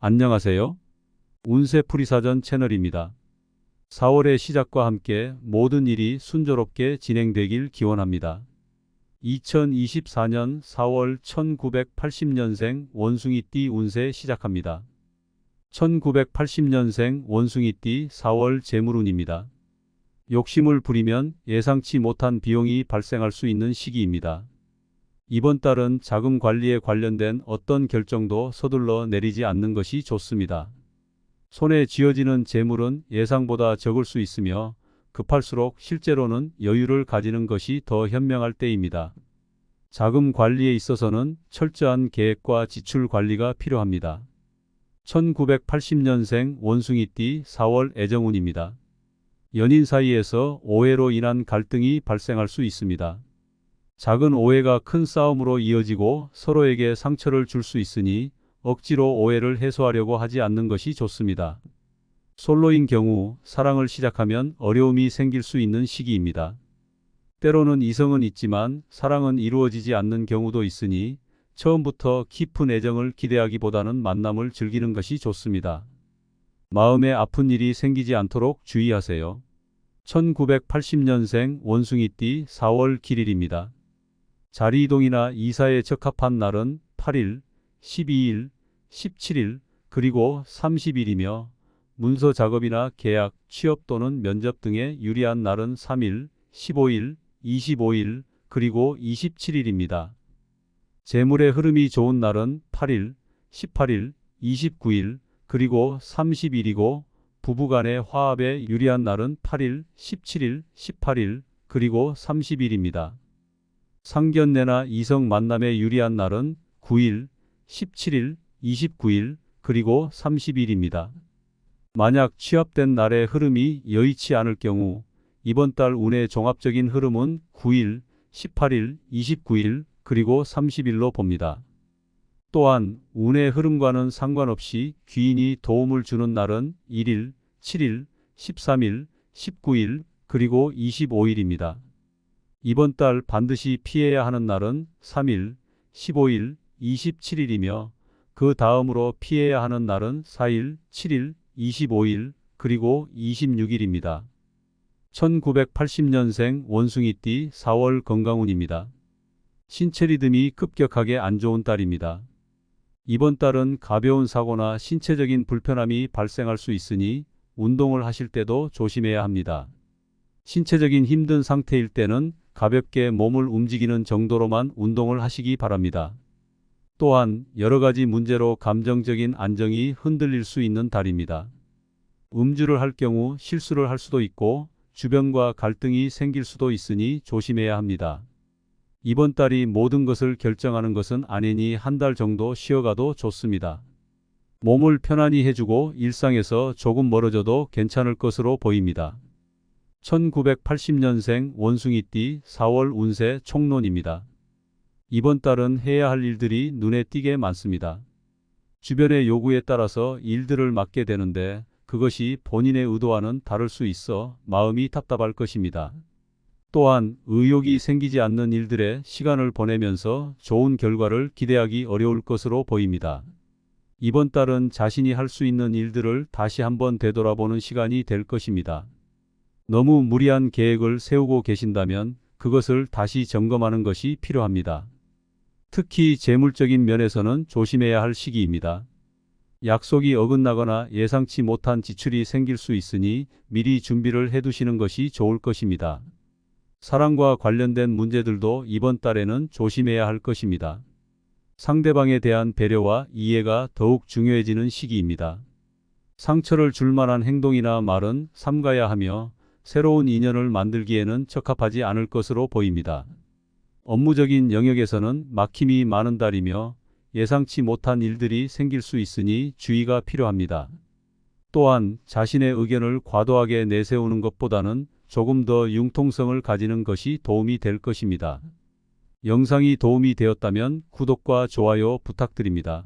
안녕하세요. 운세풀이사전 채널입니다. 4월의 시작과 함께 모든 일이 순조롭게 진행되길 기원합니다. 2024년 4월 1980년생 원숭이띠 운세 시작합니다. 1980년생 원숭이띠 4월 재물운입니다. 욕심을 부리면 예상치 못한 비용이 발생할 수 있는 시기입니다. 이번 달은 자금 관리에 관련된 어떤 결정도 서둘러 내리지 않는 것이 좋습니다. 손에 쥐어지는 재물은 예상보다 적을 수 있으며 급할수록 실제로는 여유를 가지는 것이 더 현명할 때입니다. 자금 관리에 있어서는 철저한 계획과 지출 관리가 필요합니다. 1980년생 원숭이띠 4월 애정운입니다. 연인 사이에서 오해로 인한 갈등이 발생할 수 있습니다. 작은 오해가 큰 싸움으로 이어지고 서로에게 상처를 줄 수 있으니 억지로 오해를 해소하려고 하지 않는 것이 좋습니다. 솔로인 경우 사랑을 시작하면 어려움이 생길 수 있는 시기입니다. 때로는 이성은 있지만 사랑은 이루어지지 않는 경우도 있으니 처음부터 깊은 애정을 기대하기보다는 만남을 즐기는 것이 좋습니다. 마음에 아픈 일이 생기지 않도록 주의하세요. 1980년생 원숭이띠 4월 길일입니다. 자리이동이나 이사에 적합한 날은 8일, 12일, 17일, 그리고 30일이며 문서 작업이나 계약, 취업 또는 면접 등에 유리한 날은 3일, 15일, 25일, 그리고 27일입니다. 재물의 흐름이 좋은 날은 8일, 18일, 29일, 그리고 30일이고 부부간의 화합에 유리한 날은 8일, 17일, 18일, 그리고 30일입니다. 상견례나 이성 만남에 유리한 날은 9일, 17일, 29일, 그리고 30일입니다. 만약 취합된 날의 흐름이 여의치 않을 경우 이번 달 운의 종합적인 흐름은 9일, 18일, 29일, 그리고 30일로 봅니다. 또한 운의 흐름과는 상관없이 귀인이 도움을 주는 날은 1일, 7일, 13일, 19일, 그리고 25일입니다. 이번 달 반드시 피해야 하는 날은 3일, 15일, 27일이며 그 다음으로 피해야 하는 날은 4일, 7일, 25일, 그리고 26일입니다. 1980년생 원숭이띠 4월 건강운입니다. 신체 리듬이 급격하게 안 좋은 달입니다. 이번 달은 가벼운 사고나 신체적인 불편함이 발생할 수 있으니 운동을 하실 때도 조심해야 합니다. 신체적인 힘든 상태일 때는 가볍게 몸을 움직이는 정도로만 운동을 하시기 바랍니다. 또한 여러 가지 문제로 감정적인 안정이 흔들릴 수 있는 달입니다. 음주를 할 경우 실수를 할 수도 있고 주변과 갈등이 생길 수도 있으니 조심해야 합니다. 이번 달이 모든 것을 결정하는 것은 아니니 한 달 정도 쉬어가도 좋습니다. 몸을 편안히 해주고 일상에서 조금 멀어져도 괜찮을 것으로 보입니다. 1980년생 원숭이띠 4월 운세 총론입니다. 이번 달은 해야 할 일들이 눈에 띄게 많습니다. 주변의 요구에 따라서 일들을 맡게 되는데 그것이 본인의 의도와는 다를 수 있어 마음이 답답할 것입니다. 또한 의욕이 생기지 않는 일들에 시간을 보내면서 좋은 결과를 기대하기 어려울 것으로 보입니다. 이번 달은 자신이 할 수 있는 일들을 다시 한번 되돌아보는 시간이 될 것입니다. 너무 무리한 계획을 세우고 계신다면 그것을 다시 점검하는 것이 필요합니다. 특히 재물적인 면에서는 조심해야 할 시기입니다. 약속이 어긋나거나 예상치 못한 지출이 생길 수 있으니 미리 준비를 해두시는 것이 좋을 것입니다. 사랑과 관련된 문제들도 이번 달에는 조심해야 할 것입니다. 상대방에 대한 배려와 이해가 더욱 중요해지는 시기입니다. 상처를 줄 만한 행동이나 말은 삼가야 하며 새로운 인연을 만들기에는 적합하지 않을 것으로 보입니다. 업무적인 영역에서는 막힘이 많은 달이며 예상치 못한 일들이 생길 수 있으니 주의가 필요합니다. 또한 자신의 의견을 과도하게 내세우는 것보다는 조금 더 융통성을 가지는 것이 도움이 될 것입니다. 영상이 도움이 되었다면 구독과 좋아요 부탁드립니다.